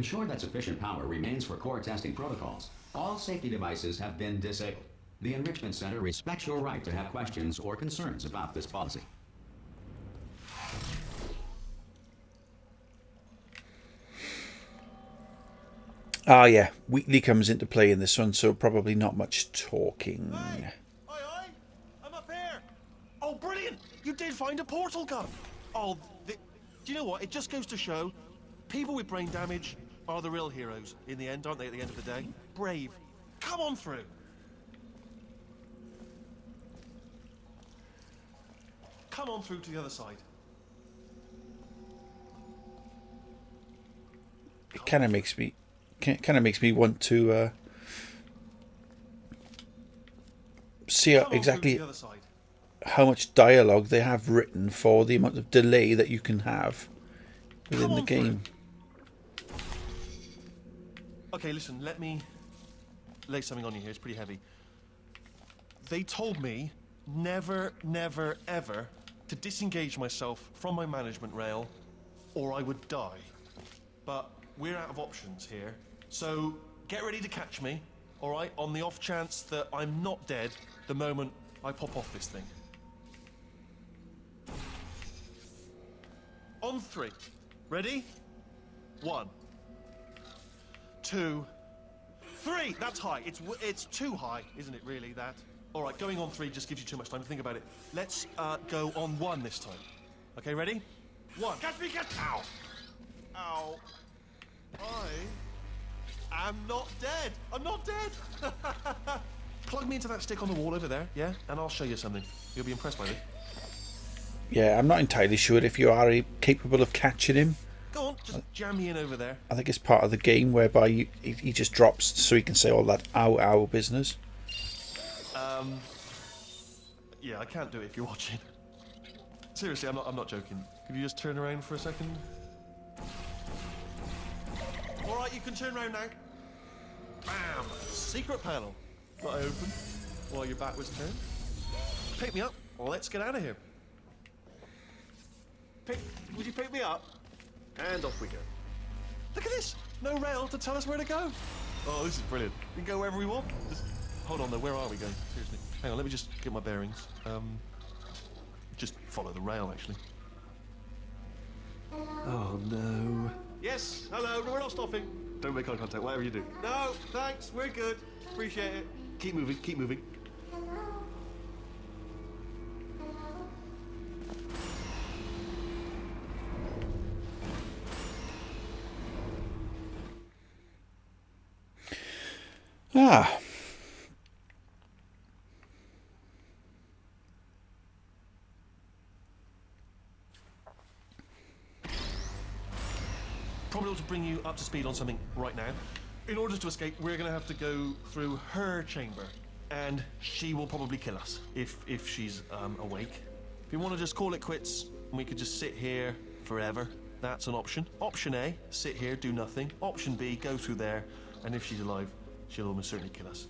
ensure that sufficient power remains for core testing protocols, all safety devices have been disabled. The Enrichment Center respects your right to have questions or concerns about this policy. Ah, yeah. Wheatley comes into play in this one, so probably not much talking. Hey! Aye, aye! I'm up here! Oh, brilliant! You did find a portal gun! Oh, do you know what? It just goes to show people with brain damage are the real heroes in the end, aren't they, at the end of the day? Brave. Come on through! Come on through to the other side. It kind of makes me want to see exactly how much dialogue they have written for the amount of delay that you can have within the game. Okay, listen, let me lay something on you here. It's pretty heavy. They told me never, never, ever to disengage myself from my management rail or I would die. But we're out of options here. So get ready to catch me, all right, on the off chance that I'm not dead the moment I pop off this thing. On 3. Ready? 1, 2, 3. That's high. It's too high, isn't it, really, that? All right, going on 3 just gives you too much time to think about it. Let's go on 1 this time. Okay, ready? 1. Catch me, catch! Ow! Ow. I'm not dead. I'm not dead. Plug me into that stick on the wall over there, yeah? And I'll show you something. You'll be impressed by me. Yeah, I'm not entirely sure if you are capable of catching him. Go on, just jam me in over there. I think it's part of the game whereby he just drops so he can say all that ow ow business. Yeah, I can't do it if you're watching. Seriously, I'm not joking. Could you just turn around for a second? All right, you can turn around now. Bam! Secret panel. That I opened while your back was turned. Pick me up. Let's get out of here. Would you pick me up? And off we go. Look at this. No rail to tell us where to go. Oh, this is brilliant. We can go wherever we want. Just hold on though. Where are we going? Seriously. Hang on. Let me just get my bearings. Just follow the rail, actually. Oh no. Yes, hello, no, we're not stopping. Don't make eye contact, whatever you do. No, thanks, we're good. Appreciate it. Keep moving, keep moving. Ah. Probably ought to bring you up to speed on something right now. In order to escape, we're going to have to go through her chamber. And she will probably kill us, if she's awake. If you want to just call it quits, and we could just sit here forever, that's an option. Option A, sit here, do nothing. Option B, go through there, and if she's alive, she'll almost certainly kill us.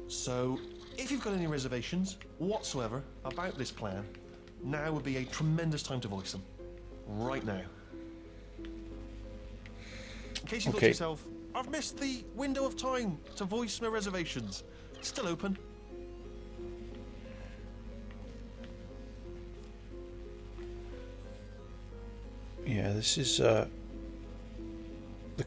So, if you've got any reservations whatsoever about this plan, now would be a tremendous time to voice them. Right now. In case you thought to yourself, I've missed the window of time to voice my reservations. It's still open. Yeah, this is the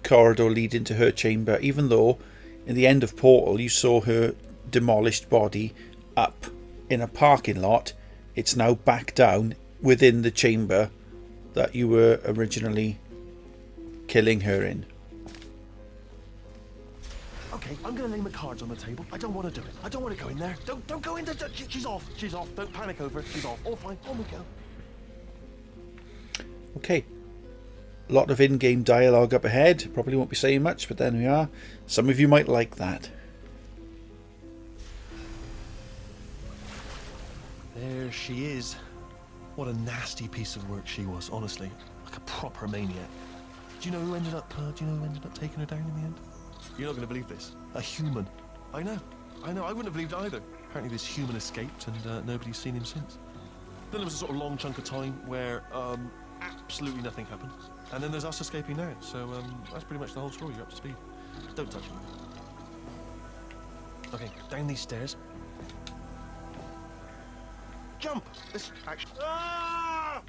corridor leading to her chamber, even though in the end of Portal you saw her demolished body up in a parking lot. It's now back down within the chamber that you were originally killing her in. Okay, I'm gonna lay my cards on the table. I don't want to do it. I don't want to go in there. Don't go in there. She's off. She's off. Don't panic over it. She's off. All fine. On we go. Okay. A lot of in-game dialogue up ahead. Probably won't be saying much, but there we are. Some of you might like that. There she is. What a nasty piece of work she was, honestly. Like a proper maniac. Do you know who ended up taking her down in the end? You're not going to believe this. A human. I know. I wouldn't have believed it either. Apparently this human escaped and nobody's seen him since. Then there was a sort of long chunk of time where absolutely nothing happened. And then there's us escaping now. So that's pretty much the whole story. You're up to speed. Don't touch me. Okay, down these stairs. Jump! This action. Ah!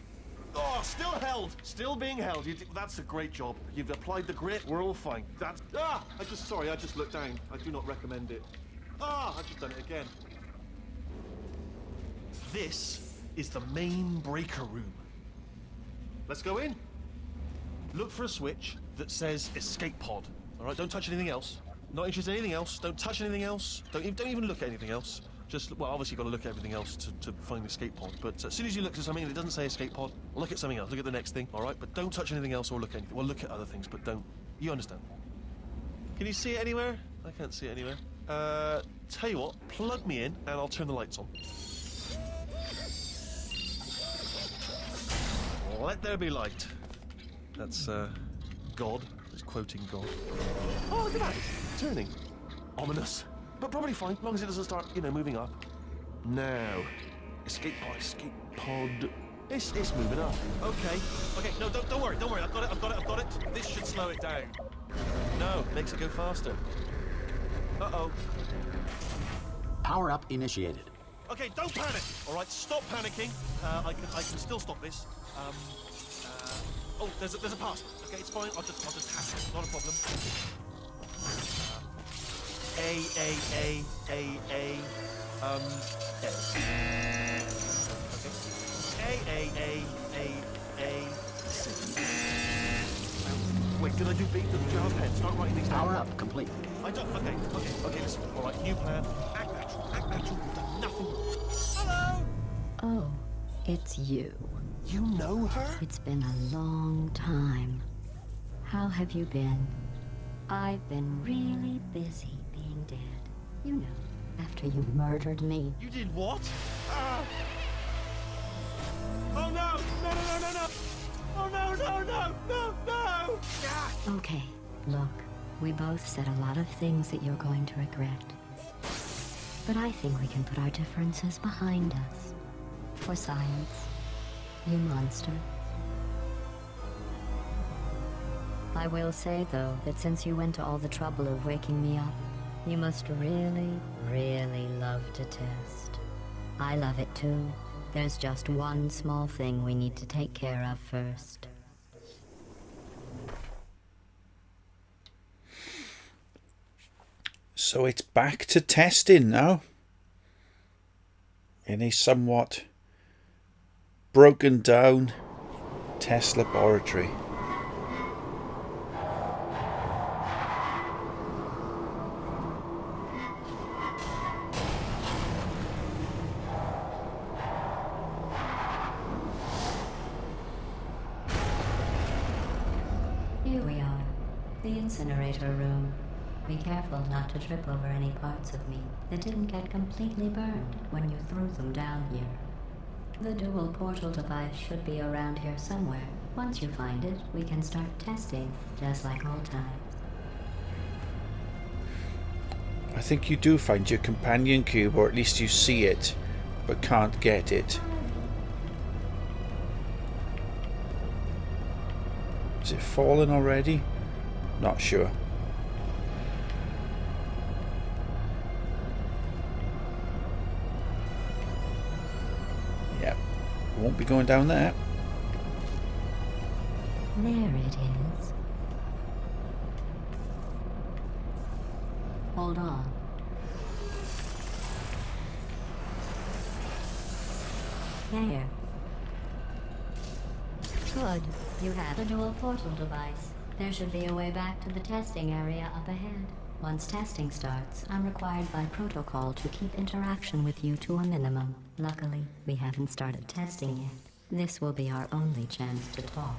Oh, still held. Still being held. That's a great job. You've applied the grit. We're all fine. That's... Ah! I just looked down. I do not recommend it. Ah! I've just done it again. This is the main breaker room. Let's go in. Look for a switch that says escape pod. All right, don't touch anything else. Not interested in anything else. Don't touch anything else. Don't even look at anything else. Just, well, obviously you've got to look at everything else to find the escape pod. But as soon as you look at something and it doesn't say escape pod, look at something else. Look at the next thing, all right? But don't touch anything else or look at anything. Well, look at other things, but don't. You understand? Can you see it anywhere? I can't see it anywhere. Tell you what, plug me in and I'll turn the lights on. Let there be light. That's, God. He's quoting God. Oh, look at that. It's turning. Ominous. But probably fine, as long as it doesn't start, moving up. Now. Escape pod. It's moving up. Okay. No, don't worry. I've got it. This should slow it down. No, makes it go faster. Uh-oh. Power up initiated. Okay, don't panic. All right, stop panicking. I can still stop this. Oh, there's a password. Okay, it's fine. I'll just hack it. Not a problem. A. Okay. C. Wait, did I do B? Did you have a pen? Start writing these down. Power up complete. I don't. Okay. Listen. All right, new plan. Act natural. You've done nothing wrong. Hello. Oh, it's you. You know her? It's been a long time. How have you been? I've been really busy being dead. You know, after you murdered me. You did what? Oh no! No! Oh no! Ah! Okay, look, we both said a lot of things that you're going to regret. But I think we can put our differences behind us. For science. You monster. I will say, though, that since you went to all the trouble of waking me up, you must really, really love to test. I love it too. There's just one small thing we need to take care of first. So it's back to testing now. In a somewhat broken down test laboratory. Here we are, the incinerator room. Be careful not to trip over any parts of me that didn't get completely burned when you threw them down here. The dual portal device should be around here somewhere. Once you find it, we can start testing, just like old times. I think you do find your companion cube, or at least you see it, but can't get it. Is it fallen already? Not sure. Yep, won't be going down there. There it is. Hold on. There. Good. You have the dual portal device. There should be a way back to the testing area up ahead. Once testing starts, I'm required by protocol to keep interaction with you to a minimum. Luckily, we haven't started testing yet. This will be our only chance to talk.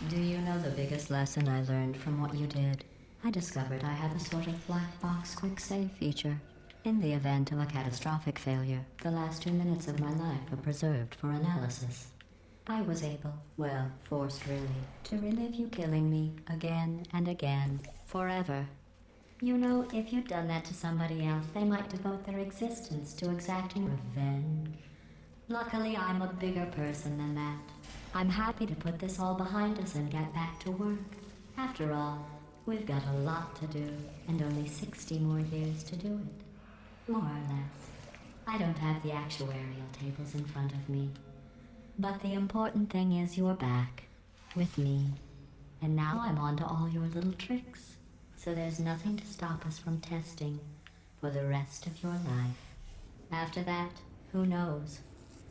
Do you know the biggest lesson I learned from what you did? I discovered I have a sort of black box quick save feature. In the event of a catastrophic failure, the last 2 minutes of my life are preserved for analysis. I was able, well, forced really, to relive you killing me again and again, forever. You know, if you'd done that to somebody else, they might devote their existence to exacting revenge. Luckily, I'm a bigger person than that. I'm happy to put this all behind us and get back to work. After all, we've got a lot to do, and only 60 more years to do it. More or less. I don't have the actuarial tables in front of me. But the important thing is you're back. With me. And now I'm on to all your little tricks. So there's nothing to stop us from testing for the rest of your life. After that, who knows?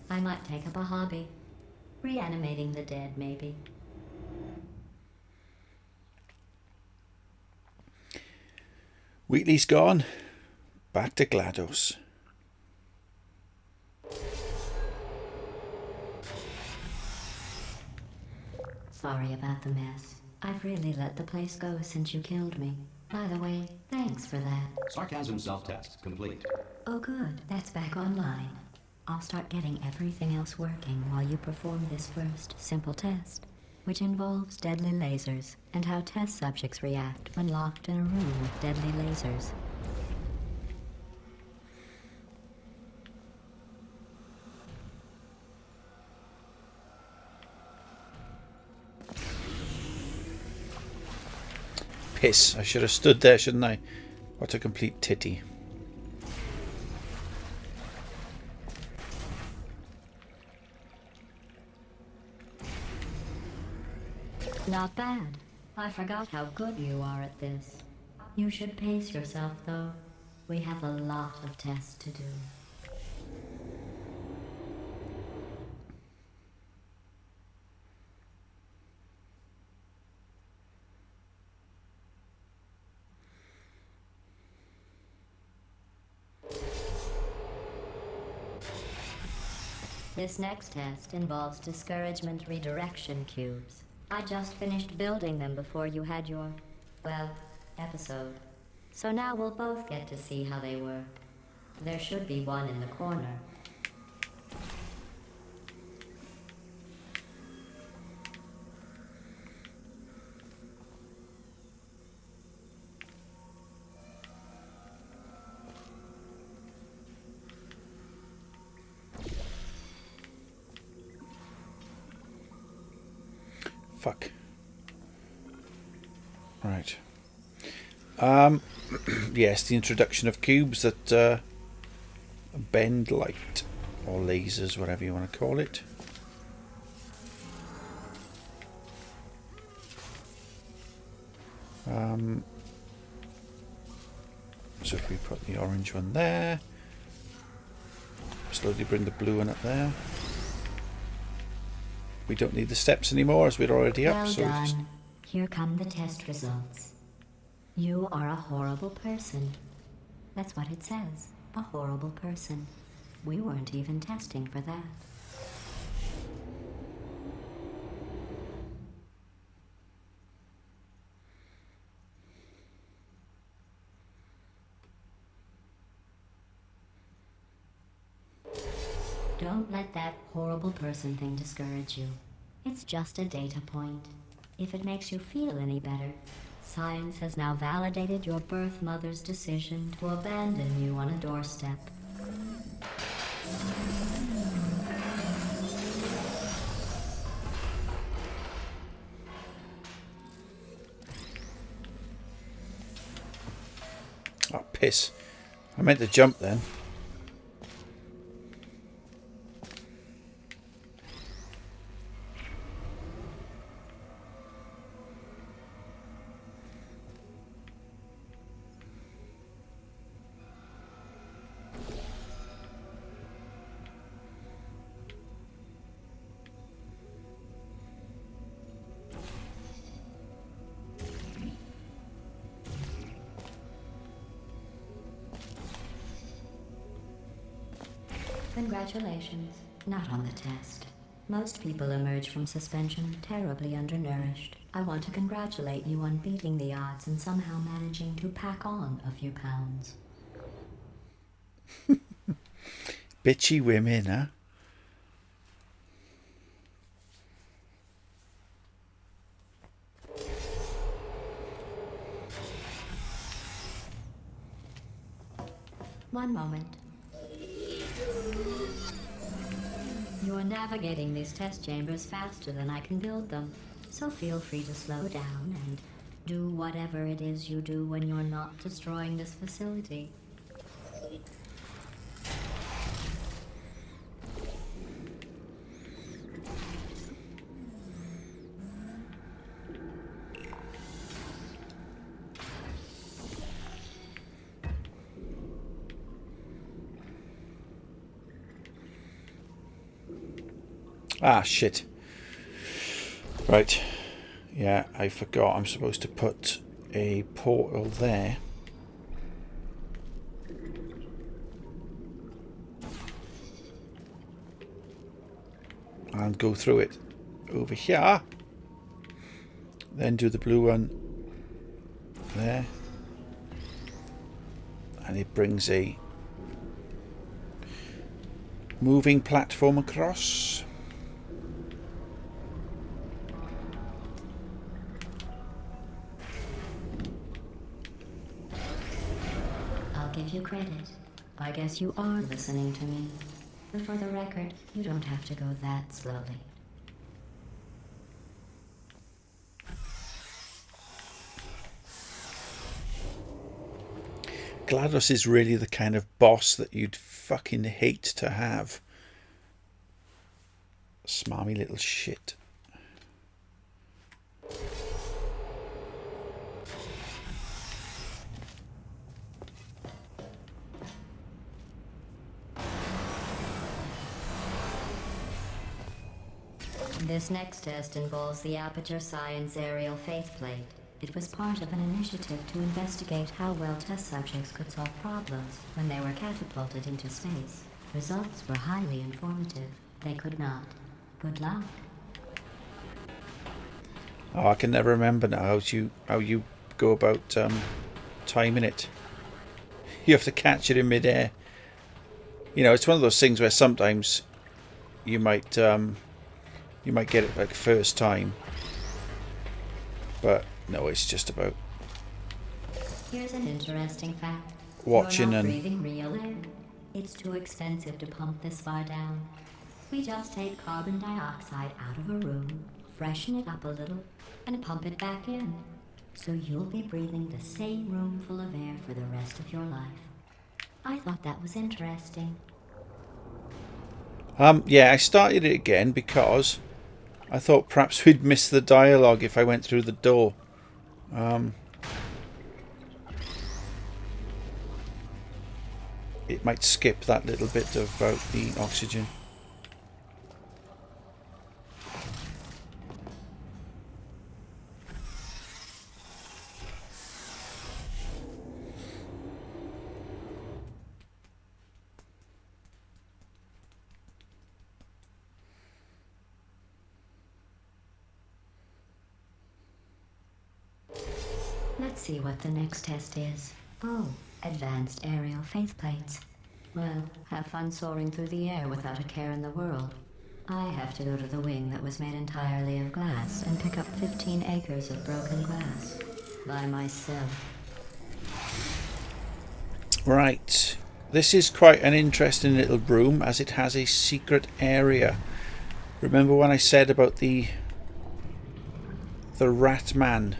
I might take up a hobby. Reanimating the dead, maybe. Wheatley's gone. Back to GLaDOS. Sorry about the mess. I've really let the place go since you killed me. By the way, thanks for that. Sarcasm self-test complete. Oh good, that's back online. I'll start getting everything else working while you perform this first simple test, which involves deadly lasers and how test subjects react when locked in a room with deadly lasers. Piss. I should have stood there, shouldn't I? What a complete titty. Not bad. I forgot how good you are at this. You should pace yourself, though. We have a lot of tests to do. This next test involves discouragement redirection cubes. I just finished building them before you had your, well, episode. So now we'll both get to see how they work. There should be one in the corner. Fuck. Right. Yes, the introduction of cubes that bend light, or lasers, whatever you want to call it. So if we put the orange one there, slowly bring the blue one up there. We don't need the steps anymore as we're already up. Well So done. just... Here come the test results. You are a horrible person. That's what it says. A horrible person. We weren't even testing for that. Don't let that horrible person thing discourage you. It's just a data point. If it makes you feel any better, science has now validated your birth mother's decision to abandon you on a doorstep. Oh, piss. I meant to jump then. Congratulations. Not on the test. Most people emerge from suspension terribly undernourished. I want to congratulate you on beating the odds and somehow managing to pack on a few pounds. Bitchy women, huh? One moment. Your You're navigating these test chambers faster than I can build them, so feel free to slow down and do whatever it is you do when you're not destroying this facility. Ah, shit. Right. Yeah, I forgot. I'm supposed to put a portal there. And go through it over here. Then do the blue one there. And it brings a moving platform across. Give you credit. I guess you are listening to me. But for the record, you don't have to go that slowly. GLaDOS is really the kind of boss that you'd fucking hate to have. Smarmy little shit. This next test involves the Aperture Science Aerial Faceplate. It was part of an initiative to investigate how well test subjects could solve problems when they were catapulted into space. Results were highly informative. They could not. Good luck. Oh, I can never remember now how you go about timing it. You have to catch it in midair. You know, it's one of those things where sometimes you might get it like first time, but no, it's just about Here's an interesting fact. watching You're not and breathing real air. It's too expensive to pump this far down. We just take carbon dioxide out of a room, freshen it up a little, and pump it back in. So you'll be breathing the same room full of air for the rest of your life. I thought that was interesting. yeah, I started it again because I thought perhaps we'd miss the dialogue if I went through the door. It might skip that little bit about the oxygen. Let's see what the next test is. Oh, advanced aerial faceplates. Well, have fun soaring through the air without a care in the world. I have to go to the wing that was made entirely of glass and pick up 15 acres of broken glass. By myself. Right. This is quite an interesting little room as it has a secret area. Remember when I said about the Ratman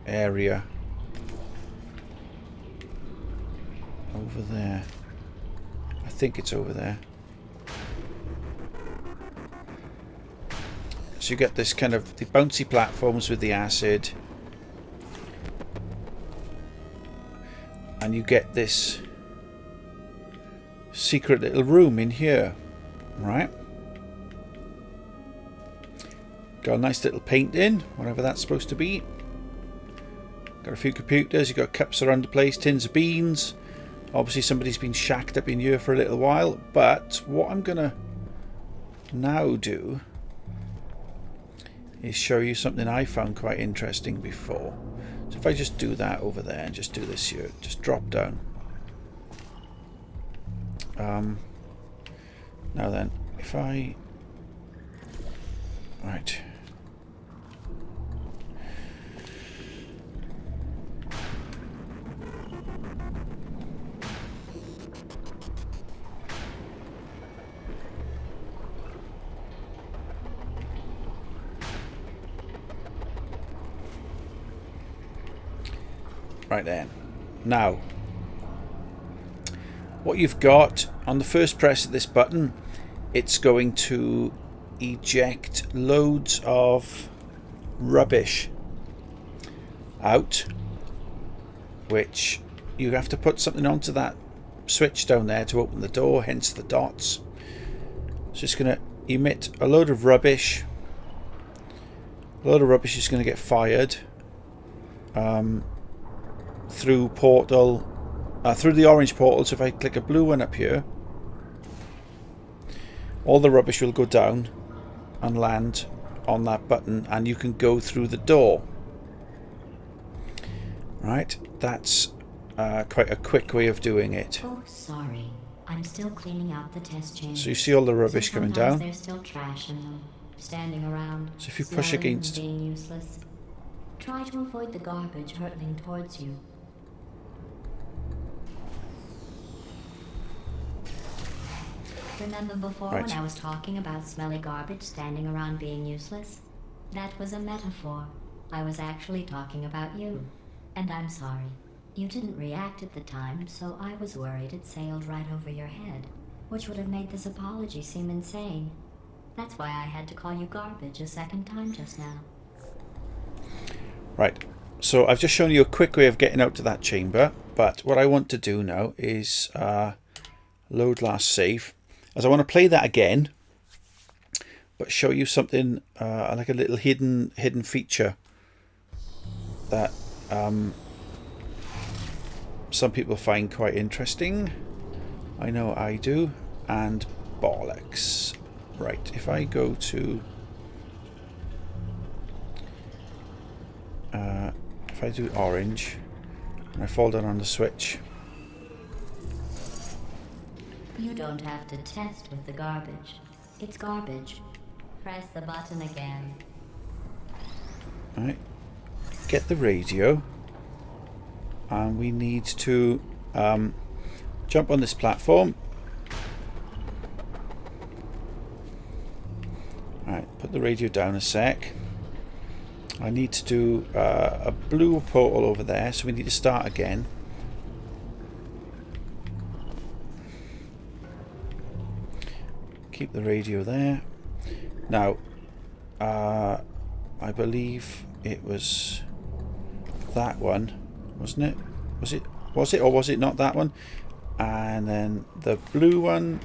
area over there? I think it's over there. So you get this kind of the bouncy platforms with the acid, and you get this secret little room in here, right? Got a nice little painting, whatever that's supposed to be. Got a few computers, you've got cups around the place, tins of beans. Obviously somebody's been shacked up in here for a little while, but what I'm gonna now do is show you something I found quite interesting before. So if I just do that over there and just do this here, just drop down. Now then, if I... Right. Right then. Now, what you've got on the first press of this button, it's going to eject loads of rubbish out, which you have to put something onto that switch down there to open the door, hence the dots. So it's going to emit a load of rubbish. A load of rubbish is going to get fired through portal, through the orange portal. So if I click a blue one up here, all the rubbish will go down and land on that button, and you can go through the door. Right, that's quite a quick way of doing it. Oh, sorry. I'm still cleaning out the test chamber. So you see all the rubbish coming down. There's still trash in them, standing around. So if you push smelling against, and being useless. Try to avoid the garbage hurtling towards you. Remember before when I was talking about smelly garbage standing around being useless? That was a metaphor. I was actually talking about you. And I'm sorry. You didn't react at the time, so I was worried it sailed right over your head, which would have made this apology seem insane. That's why I had to call you garbage a second time just now. Right, so I've just shown you a quick way of getting out to that chamber, but what I want to do now is load last save, as I want to play that again, but show you something like a little hidden feature that some people find quite interesting. I know I do. And bollocks. Right, if I go to if I do orange and I fall down on the switch, you don't have to test with the garbage. It's garbage. Press the button again. Right, get the radio, and we need to jump on this platform. Right, put the radio down a sec. I need to do a blue portal over there, so we need to start again. Keep the radio there. Now, I believe it was that one, wasn't it? Was it or was it not that one? And then the blue one,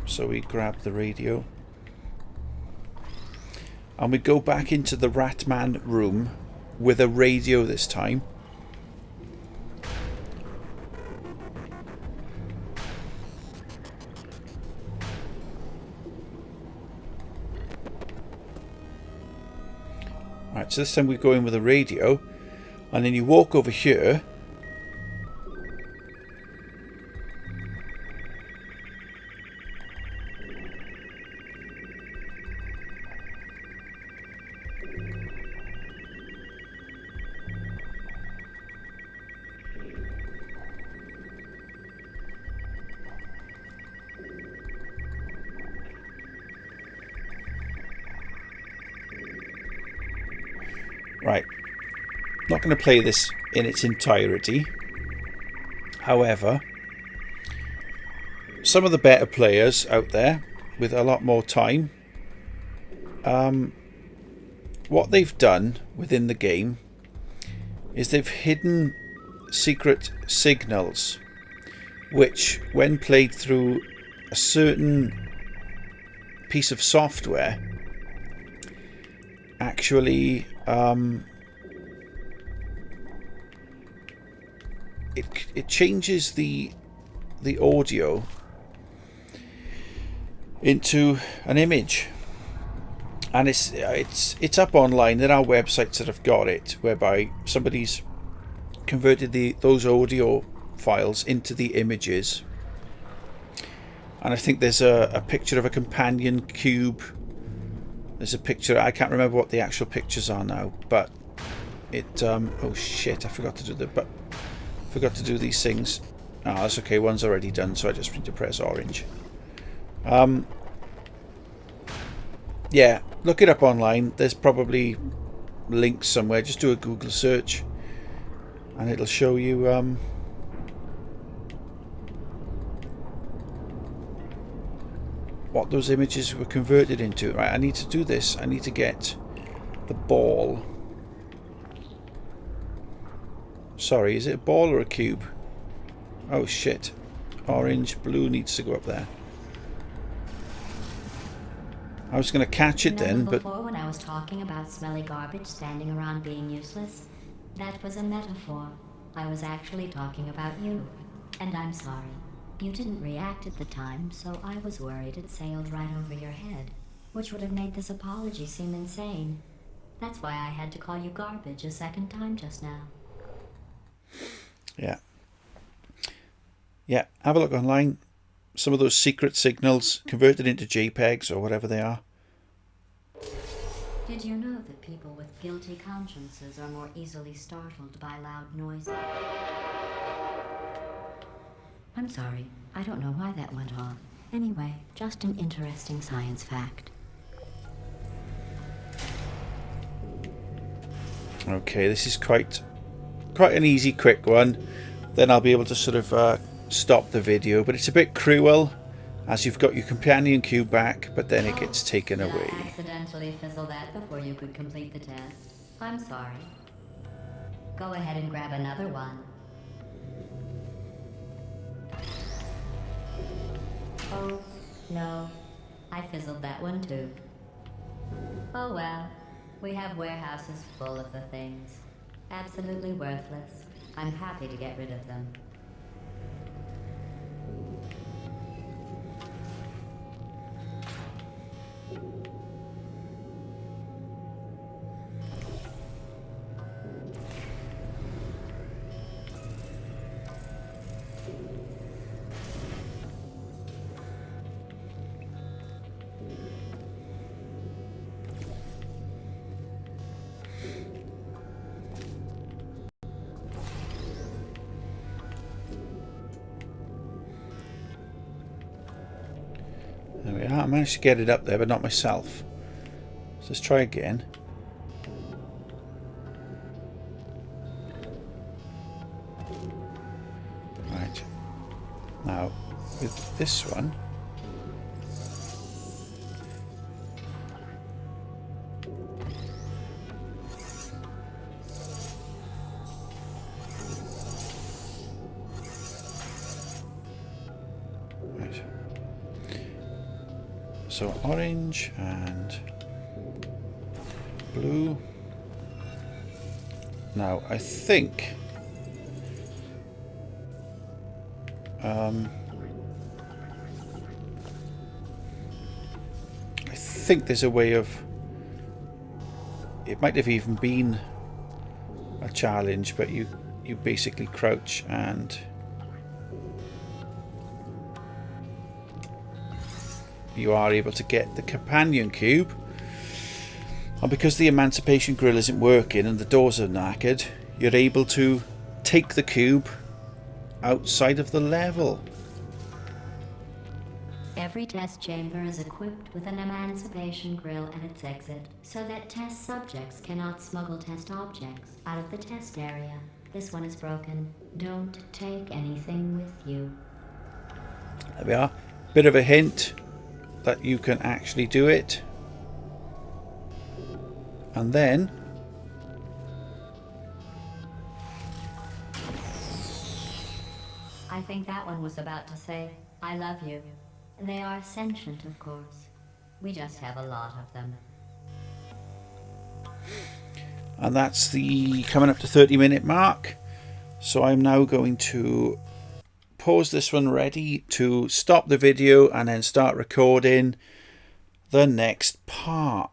so we grab the radio. And we go back into the Ratman room with a radio this time. Right, so this time we go in with a radio, and then you walk over here. Right, not going to play this in its entirety. However, some of the better players out there with a lot more time, what they've done within the game is they've hidden secret signals, which when played through a certain piece of software actually it changes the audio into an image, and it's up online. There are websites that have got it, whereby somebody's converted those audio files into the images. And I think there's a picture of a companion cube. There's a picture, I can't remember what the actual pictures are now, but it oh shit, I forgot to do these things. Oh, that's okay, one's already done, so I just need to press orange. Yeah, look it up online. There's probably links somewhere. Just do a Google search. and it'll show you what those images were converted into. Right, I need to do this. I need to get the ball. Sorry, is it a ball or a cube? Oh shit. Orange, blue needs to go up there. I was going to catch it then, but... Before, when I was talking about smelly garbage standing around being useless, that was a metaphor. I was actually talking about you. And I'm sorry. You didn't react at the time, so I was worried it sailed right over your head, which would have made this apology seem insane. That's why I had to call you garbage a second time just now. Yeah. Yeah, have a look online. Some of those secret signals converted into JPEGs or whatever they are. Did you know that people with guilty consciences are more easily startled by loud noises? I'm sorry, I don't know why that went off. Anyway, just an interesting science fact. Okay, this is quite an easy, quick one. Then I'll be able to sort of stop the video, but it's a bit cruel as you've got your companion cube back, but then it gets taken away. I accidentally fizzled that before you could complete the test. I'm sorry. Go ahead and grab another one. Oh, no. I fizzled that one too. Oh well. We have warehouses full of the things. Absolutely worthless. I'm happy to get rid of them. There we are. I managed to get it up there, but not myself. So let's try again. Right. Now, with this one, so orange and blue. Now I think there's a way of, it might have even been a challenge, but you basically crouch and you are able to get the companion cube, and because the emancipation grill isn't working and the doors are knackered, you're able to take the cube outside of the level. Every test chamber is equipped with an emancipation grill at its exit, so that test subjects cannot smuggle test objects out of the test area. This one is broken. Don't take anything with you. There we are. Bit of a hint that you can actually do it. And then I think that one was about to say, I love you. They are sentient, of course. We just have a lot of them. And that's the coming up to 30-minute mark. So I'm now going to pause this one ready to stop the video and then start recording the next part.